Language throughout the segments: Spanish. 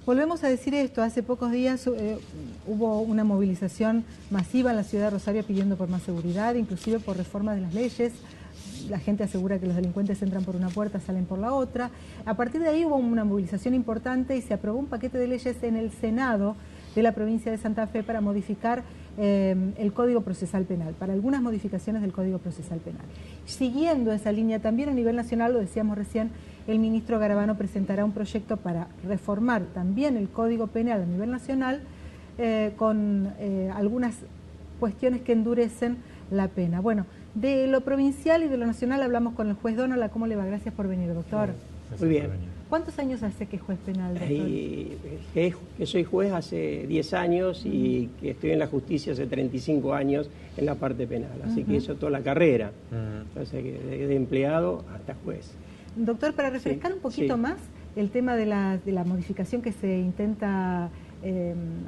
Volvemos a decir esto, hace pocos días hubo una movilización masiva en la ciudad de Rosario pidiendo por más seguridad, inclusive por reforma de las leyes. La gente asegura que los delincuentes entran por una puerta, salen por la otra. A partir de ahí hubo una movilización importante y se aprobó un paquete de leyes en el Senado de la provincia de Santa Fe para modificar el Código Procesal Penal, para algunas modificaciones del Código Procesal Penal. Siguiendo esa línea también a nivel nacional, lo decíamos recién, el ministro Garabano presentará un proyecto para reformar también el Código Penal a nivel nacional con algunas cuestiones que endurecen la pena. Bueno, de lo provincial y de lo nacional hablamos con el juez Dónala. ¿Cómo le va? Gracias por venir, doctor. Muy bien. ¿Cuántos años hace que es juez penal, doctor? Que soy juez hace 10 años y que estoy en la justicia hace 35 años en la parte penal. Así que eso toda la carrera. O sea, que de empleado hasta juez. Doctor, para refrescar un poquito más el tema de la modificación que se intenta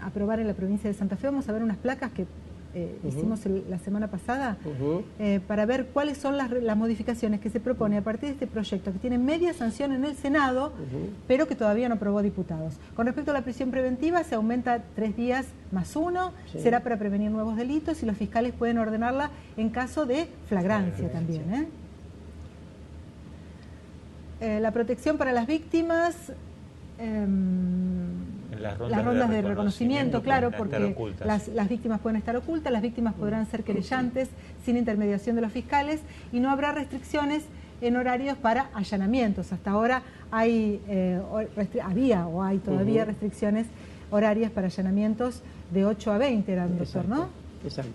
aprobar en la provincia de Santa Fe, vamos a ver unas placas que hicimos la semana pasada para ver cuáles son las modificaciones que se propone a partir de este proyecto, que tiene media sanción en el Senado, pero que todavía no aprobó diputados. Con respecto a la prisión preventiva, se aumenta 3 días más 1, será para prevenir nuevos delitos y los fiscales pueden ordenarla en caso de flagrancia también. La protección para las víctimas... Las rondas de reconocimiento, claro, porque las víctimas pueden estar ocultas, las víctimas podrán ser querellantes sin intermediación de los fiscales y no habrá restricciones en horarios para allanamientos. Hasta ahora había o hay todavía restricciones horarias para allanamientos de 8 a 20, era, doctor, ¿no? Exacto.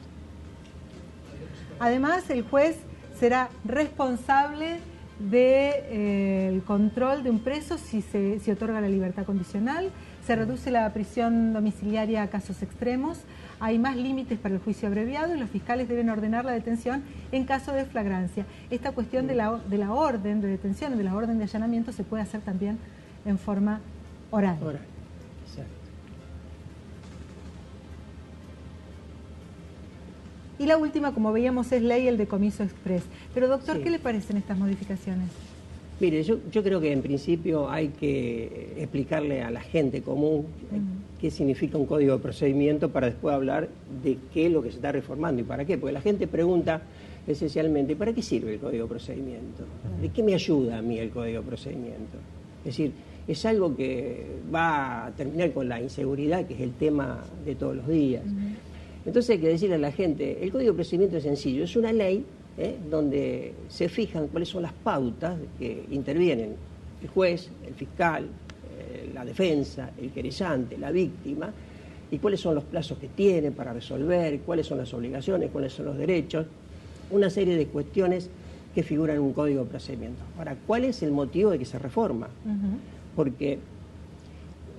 Además, el juez será responsable del control de un preso si otorga la libertad condicional. Se reduce la prisión domiciliaria a casos extremos, hay más límites para el juicio abreviado y los fiscales deben ordenar la detención en caso de flagrancia. Esta cuestión de la orden de detención, de la orden de allanamiento, se puede hacer también en forma oral. Exacto. Y la última, como veíamos, es ley el decomiso express. Pero, doctor, ¿qué le parecen estas modificaciones? Mire, yo creo que en principio hay que explicarle a la gente común qué significa un código de procedimiento para después hablar de qué es lo que se está reformando y para qué. Porque la gente pregunta esencialmente, ¿para qué sirve el código de procedimiento? ¿De qué me ayuda a mí el código de procedimiento? Es decir, es algo que va a terminar con la inseguridad, que es el tema de todos los días. Entonces hay que decirle a la gente, el código de procedimiento es sencillo, es una ley donde se fijan cuáles son las pautas que intervienen el juez, el fiscal, la defensa, el querellante, la víctima, y cuáles son los plazos que tienen para resolver, cuáles son las obligaciones, cuáles son los derechos, una serie de cuestiones que figuran en un código de procedimiento. Ahora, ¿cuál es el motivo de que se reforma? Porque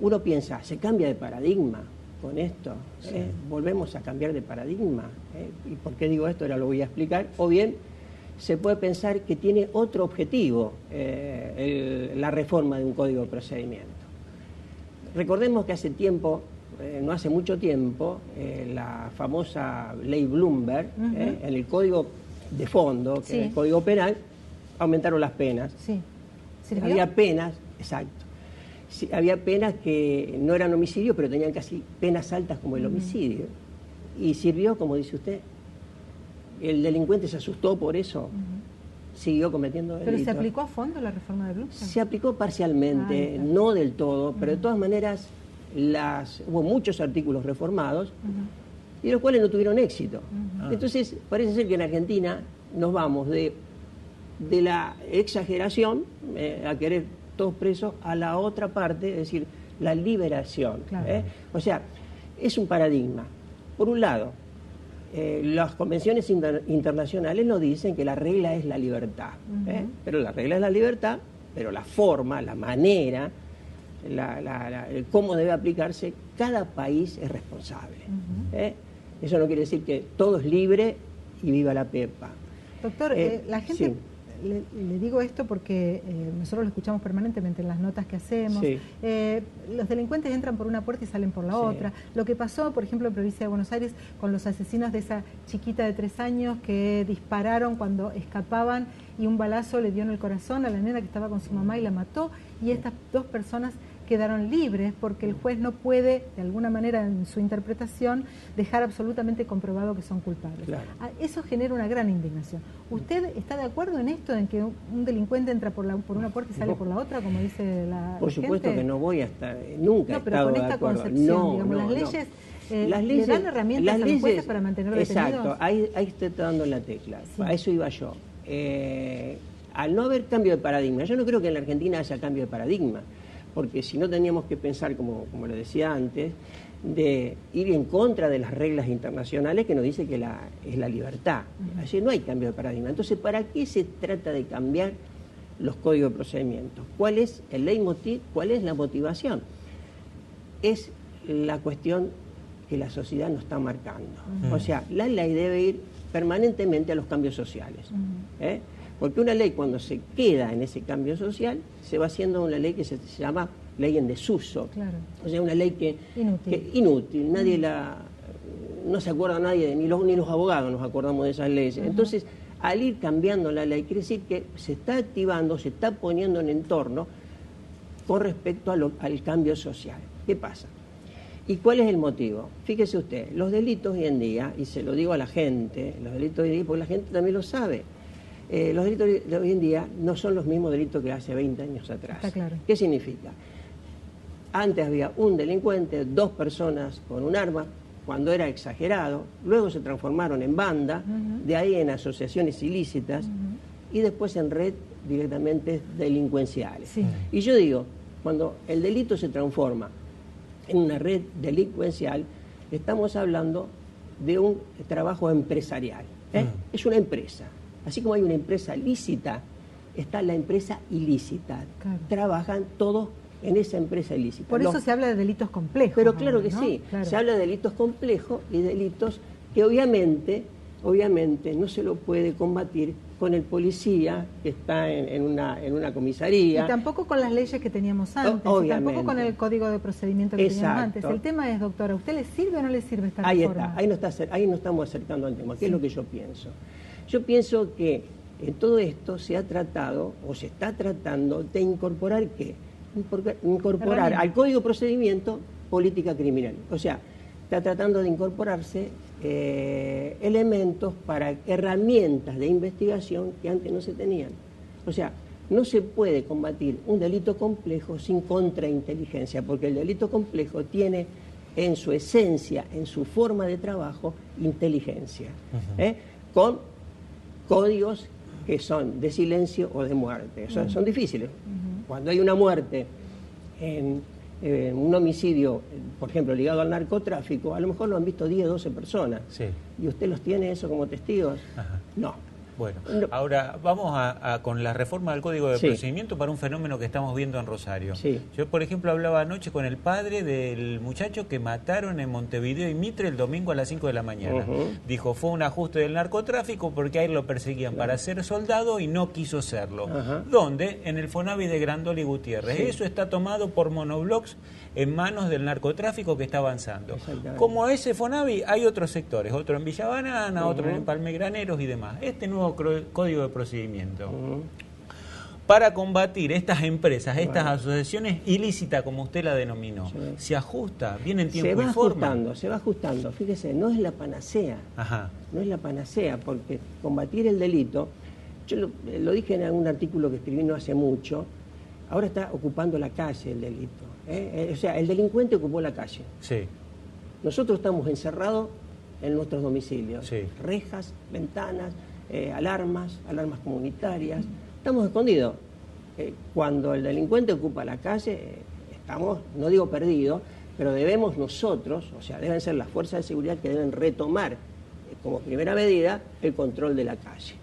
uno piensa, ¿se cambia de paradigma con esto? ¿Volvemos a cambiar de paradigma? ¿Y por qué digo esto? Ahora lo voy a explicar. O bien, se puede pensar que tiene otro objetivo la reforma de un código de procedimiento. Recordemos que hace tiempo, no hace mucho tiempo, la famosa ley Bloomberg, en el código de fondo, que es el código penal, aumentaron las penas. Había penas, exacto. Sí, había penas que no eran homicidio, pero tenían casi penas altas como el homicidio. Y sirvió, como dice usted, el delincuente se asustó por eso, siguió cometiendo delitos. ¿Pero se aplicó a fondo la reforma de Bloomberg? Se aplicó parcialmente, no del todo, pero de todas maneras hubo muchos artículos reformados y los cuales no tuvieron éxito. Entonces, parece ser que en Argentina nos vamos de la exageración a querer todos presos a la otra parte, es decir, la liberación. O sea, es un paradigma. Por un lado, las convenciones internacionales nos dicen que la regla es la libertad, pero la regla es la libertad, pero la forma, la manera, el cómo debe aplicarse, cada país es responsable. Eso no quiere decir que todo es libre y viva la pepa. Doctor, la gente... Le digo esto porque nosotros lo escuchamos permanentemente en las notas que hacemos. Los delincuentes entran por una puerta y salen por la otra. Lo que pasó, por ejemplo, en provincia de Buenos Aires con los asesinos de esa chiquita de 3 años que dispararon cuando escapaban y un balazo le dio en el corazón a la nena que estaba con su mamá y la mató, y estas 2 personas quedaron libres porque el juez no puede, de alguna manera en su interpretación, dejar absolutamente comprobado que son culpables. Claro. Eso genera una gran indignación. ¿Usted está de acuerdo en esto, en que un delincuente entra por una puerta y sale por la otra, como dice la Por supuesto gente? que no voy a estar, nunca he estado de acuerdo. Concepción, digamos, las leyes... las leyes ¿le dan herramientas a los jueces para mantener detenidos? Exacto, ahí usted está dando la tecla, Sí. a eso iba yo. Al no haber cambio de paradigma, yo no creo que en la Argentina haya cambio de paradigma, porque si no teníamos que pensar, como le decía antes, de ir en contra de las reglas internacionales que nos dice que es la libertad. Así no hay cambio de paradigma. Entonces, ¿para qué se trata de cambiar los códigos de procedimiento? ¿Cuál es el leitmotiv? ¿Cuál es la motivación? Es la cuestión que la sociedad nos está marcando. O sea, la ley debe ir permanentemente a los cambios sociales. Porque una ley, cuando se queda en ese cambio social, se va haciendo una ley que se llama ley en desuso. Claro. O sea, una ley que inútil. Nadie no se acuerda nadie, ni los abogados nos acordamos de esas leyes. Entonces, al ir cambiando la ley, quiere decir que se está activando, se está poniendo en entorno con respecto al cambio social. ¿Qué pasa? ¿Y cuál es el motivo? Fíjese usted, los delitos hoy en día, y se lo digo a la gente, los delitos hoy en día, porque la gente también lo sabe, los delitos de hoy en día no son los mismos delitos que hace 20 años atrás. Está claro. ¿Qué significa? Antes había un delincuente, 2 personas con un arma, cuando era exagerado, luego se transformaron en banda, de ahí en asociaciones ilícitas, y después en red directamente delincuenciales. Sí. Y yo digo, cuando el delito se transforma en una red delincuencial, estamos hablando de un trabajo empresarial. Es una empresa. Así como hay una empresa lícita, está la empresa ilícita. Claro. Trabajan todos en esa empresa ilícita. Por eso se habla de delitos complejos. Pero claro que ¿no? sí, Claro. se habla de delitos complejos y delitos que obviamente no se lo puede combatir con el policía que está en una comisaría. Y tampoco con las leyes que teníamos antes, y tampoco con el código de procedimiento que teníamos antes. El tema es, doctora, ¿a usted le sirve o no le sirve esta reforma? Ahí nos estamos acercando al tema. ¿Qué es lo que yo pienso? Yo pienso que en todo esto se ha tratado o se está tratando de incorporar ¿qué? Incorporar al Código de Procedimiento política criminal. O sea, está tratando de incorporarse elementos para herramientas de investigación que antes no se tenían. O sea, no se puede combatir un delito complejo sin contrainteligencia, porque el delito complejo tiene en su esencia, en su forma de trabajo, inteligencia, con códigos que son de silencio o de muerte. Son difíciles. Cuando hay una muerte en un homicidio, por ejemplo, ligado al narcotráfico, a lo mejor lo han visto 10, 12 personas. Sí. ¿Y usted los tiene eso como testigos? Ajá. No. Bueno, No. ahora vamos con la reforma del Código de Sí. Procedimiento para un fenómeno que estamos viendo en Rosario. Sí. Yo, por ejemplo, hablaba anoche con el padre del muchacho que mataron en Montevideo y Mitre el domingo a las 5 de la mañana. Dijo, fue un ajuste del narcotráfico porque ahí lo perseguían para ser soldado y no quiso serlo. ¿Dónde? En el Fonavi de Grandoli Gutiérrez. Sí. Eso está tomado por monoblocks en manos del narcotráfico que está avanzando. Exactamente. Como ese Fonavi, hay otros sectores, otro en Villa Banana, otro en Palmegraneros y demás. Este nuevo Código de Procedimiento, para combatir estas empresas, estas asociaciones ilícitas, como usted la denominó, se ajusta, viene en tiempo y forma. Se va ajustando. Fíjese, no es la panacea. Ajá. No es la panacea, porque combatir el delito, yo lo dije en algún artículo que escribí no hace mucho, ahora está ocupando la calle el delito. O sea, el delincuente ocupó la calle. Sí. Nosotros estamos encerrados en nuestros domicilios. Sí. Rejas, ventanas, alarmas comunitarias. Estamos escondidos. Cuando el delincuente ocupa la calle, estamos, no digo perdidos, pero debemos nosotros, o sea, deben ser las fuerzas de seguridad que deben retomar como primera medida el control de la calle,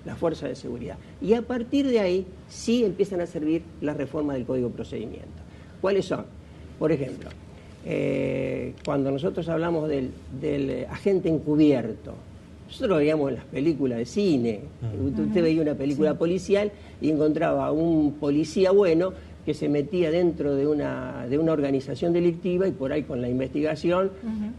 las fuerzas de seguridad. Y a partir de ahí sí empiezan a servir las reformas del Código de Procedimiento. ¿Cuáles son? Por ejemplo, cuando nosotros hablamos del agente encubierto, nosotros veíamos en las películas de cine, usted veía una película policial y encontraba a un policía bueno que se metía dentro de una organización delictiva y por ahí con la investigación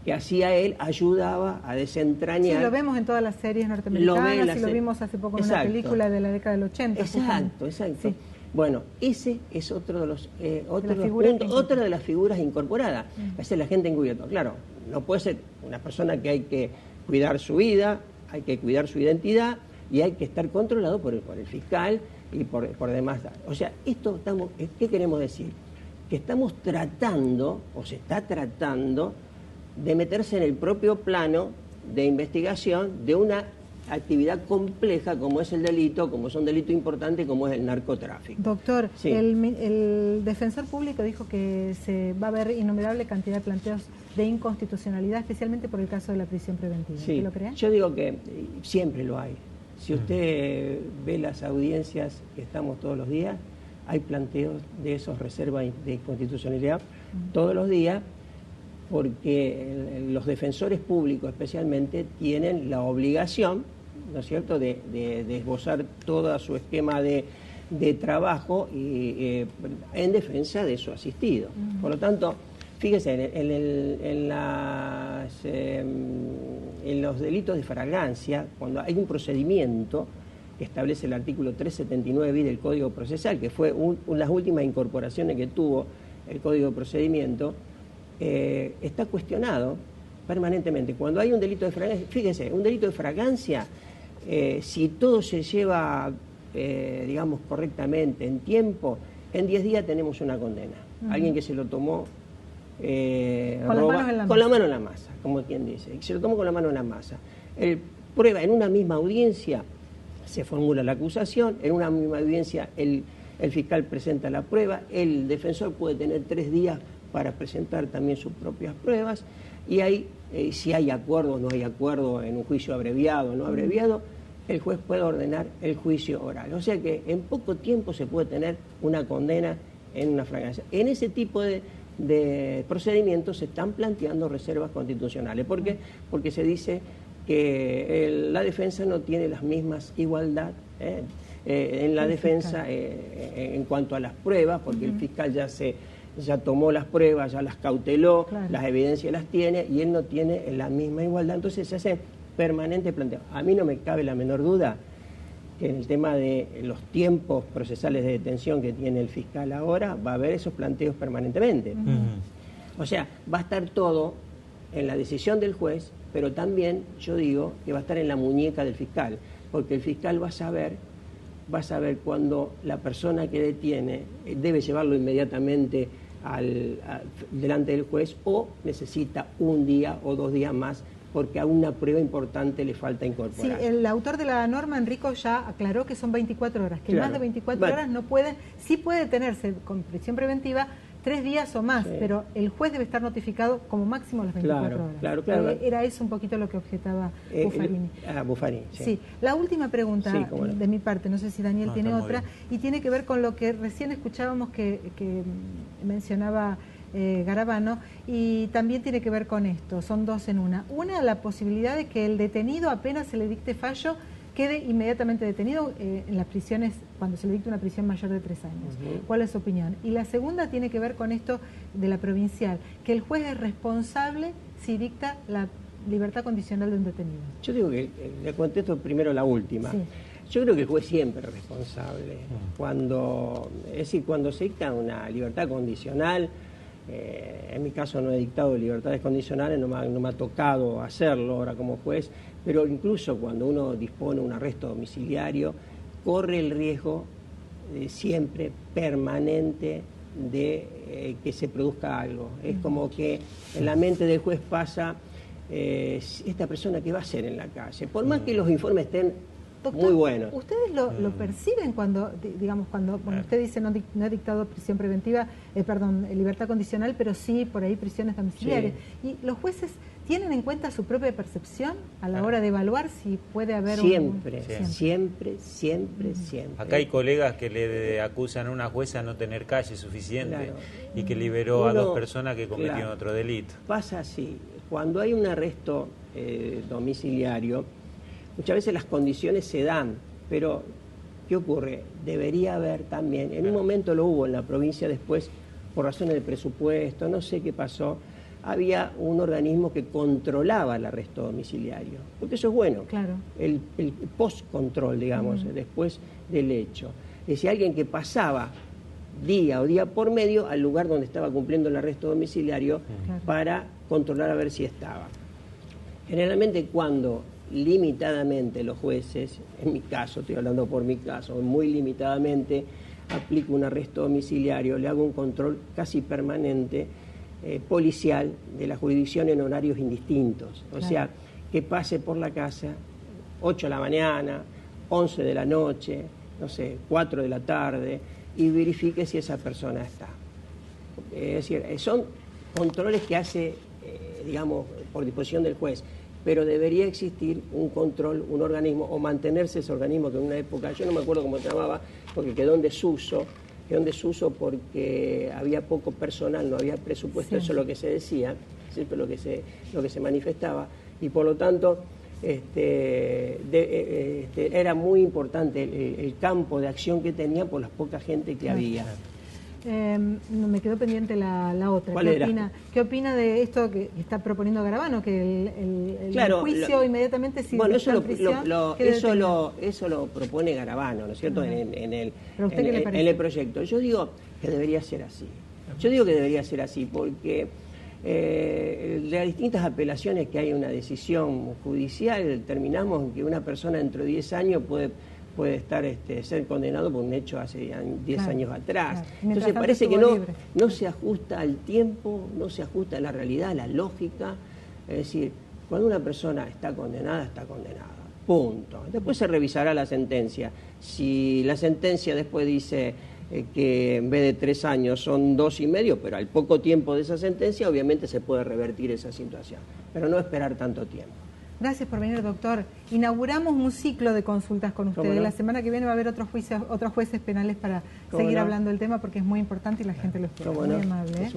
que hacía él ayudaba a desentrañar. Sí, lo vemos en todas las series norteamericanas y lo vimos hace poco en una película de la década del 80. Exacto. Sí. Bueno, ese es otro de los puntos, otra de las figuras incorporadas. Esa es la gente encubierta. Claro, no puede ser una persona que hay que cuidar su vida, hay que cuidar su identidad y hay que estar controlado por el fiscal y por demás. O sea, ¿qué queremos decir? Que estamos tratando, o se está tratando, de meterse en el propio plano de investigación de una actividad compleja como es el delito, como es un delito importante, como es el narcotráfico. Doctor, sí. el defensor público dijo que se va a haber innumerable cantidad de planteos de inconstitucionalidad, especialmente por el caso de la prisión preventiva. Sí. ¿Usted lo cree? Yo digo que siempre lo hay. Si usted ve las audiencias que estamos todos los días, hay planteos de esos reservas de inconstitucionalidad todos los días, porque los defensores públicos especialmente tienen la obligación, ¿no es cierto?, de esbozar todo su esquema de trabajo en defensa de su asistido. Por lo tanto, fíjese, en los delitos de flagrancia, cuando hay un procedimiento que establece el artículo 379 del Código Procesal, que fue las últimas incorporaciones que tuvo el Código de Procedimiento, está cuestionado permanentemente. Cuando hay un delito de flagrancia, fíjese, un delito de flagrancia, si todo se lleva, digamos, correctamente en tiempo, en 10 días tenemos una condena. Alguien que se lo tomó con la mano en la masa, como quien dice, se lo tomó con la mano en la masa. Prueba en una misma audiencia, se formula la acusación, en una misma audiencia el fiscal presenta la prueba, el defensor puede tener 3 días para presentar también sus propias pruebas, y ahí, si hay acuerdo o no hay acuerdo en un juicio abreviado o no abreviado, el juez puede ordenar el juicio oral. O sea que en poco tiempo se puede tener una condena en una flagrancia. En ese tipo de procedimientos se están planteando reservas constitucionales. ¿Por qué? Porque se dice que la defensa no tiene las mismas igualdad en la defensa en cuanto a las pruebas, porque el fiscal ya tomó las pruebas, ya las cauteló, las evidencias las tiene, y él no tiene la misma igualdad. Entonces se hace permanente planteo. A mí no me cabe la menor duda que en el tema de los tiempos procesales de detención que tiene el fiscal ahora, va a haber esos planteos permanentemente. O sea, va a estar todo en la decisión del juez, pero también yo digo que va a estar en la muñeca del fiscal, porque el fiscal va a saber cuando la persona que detiene debe llevarlo inmediatamente delante del juez, o necesita 1 día o 2 días más porque a una prueba importante le falta incorporar. Sí, el autor de la norma, Enrico, ya aclaró que son 24 horas, que más de 24 horas no puede, sí puede detenerse con prisión preventiva 3 días o más, pero el juez debe estar notificado como máximo las 24 horas. Claro. Era eso un poquito lo que objetaba Buffarini. Buffarini, sí. Sí, la última pregunta de mi parte, no sé si Daniel tiene otra, y tiene que ver con lo que recién escuchábamos que mencionaba Garabano, y también tiene que ver con esto, son dos en una. Una, la posibilidad de que el detenido, apenas se le dicte fallo, quede inmediatamente detenido en las prisiones, cuando se le dicta una prisión mayor de 3 años. ¿Cuál es su opinión? Y la segunda tiene que ver con esto de la provincial, que el juez es responsable si dicta la libertad condicional de un detenido. Yo digo que le contesto primero la última. Sí. Yo creo que el juez siempre es responsable. Cuando se dicta una libertad condicional, en mi caso no he dictado libertades condicionales, no me ha tocado hacerlo ahora como juez, pero incluso cuando uno dispone un arresto domiciliario, corre el riesgo siempre permanente de que se produzca algo. Es como que en la mente del juez pasa, esta persona ¿qué va a hacer en la calle? Por más que los informes estén Doctor, muy buenos. ¿Ustedes lo perciben cuando, digamos, cuando usted dice no ha dictado prisión preventiva, libertad condicional, pero sí por ahí prisiones domiciliarias? Sí. ¿Y los jueces tienen en cuenta su propia percepción a la hora de evaluar si puede haber siempre. Acá hay colegas que le acusan a una jueza no tener calle suficiente y que liberó a 2 personas que cometieron otro delito. Pasa así, cuando hay un arresto domiciliario, muchas veces las condiciones se dan, pero ¿qué ocurre? Debería haber también, en un momento lo hubo en la provincia, después por razones de presupuesto, no sé qué pasó, había un organismo que controlaba el arresto domiciliario, porque eso es bueno, el post-control, digamos, después del hecho. Es decir, alguien que pasaba día o día por medio al lugar donde estaba cumpliendo el arresto domiciliario para controlar a ver si estaba. Generalmente cuando limitadamente los jueces, en mi caso, estoy hablando por mi caso, muy limitadamente aplico un arresto domiciliario, le hago un control casi permanente policial de la jurisdicción en horarios indistintos. O sea, que pase por la casa 8 de la mañana, 11 de la noche, no sé, 4 de la tarde, y verifique si esa persona está. Es decir, son controles que hace, digamos, por disposición del juez, pero debería existir un control, un organismo, o mantenerse ese organismo que en una época, yo no me acuerdo cómo se llamaba, porque quedó en desuso porque había poco personal, no había presupuesto, eso es lo que se decía, siempre lo que se manifestaba, y por lo tanto era muy importante el campo de acción que tenía por la poca gente que había. Me quedó pendiente la otra. ¿Cuál era? ¿Qué opina de esto que está proponiendo Garabano? Que el juicio inmediatamente si bueno, está en prisión, eso lo propone Garabano, ¿no es cierto? En el proyecto. Yo digo que debería ser así. Porque de las distintas apelaciones que hay a una decisión judicial, determinamos que una persona dentro de 10 años puede ser condenado por un hecho hace 10 años atrás. Entonces parece que no se ajusta al tiempo, no se ajusta a la realidad, a la lógica. Es decir, cuando una persona está condenada, punto. Después se revisará la sentencia. Si la sentencia después dice que en vez de 3 años son 2 y medio, pero al poco tiempo de esa sentencia obviamente se puede revertir esa situación, pero no esperar tanto tiempo. Gracias por venir, doctor. Inauguramos un ciclo de consultas con ustedes. No? La semana que viene va a haber otros jueces penales para seguir hablando del tema porque es muy importante y la gente lo espera. Muy amable.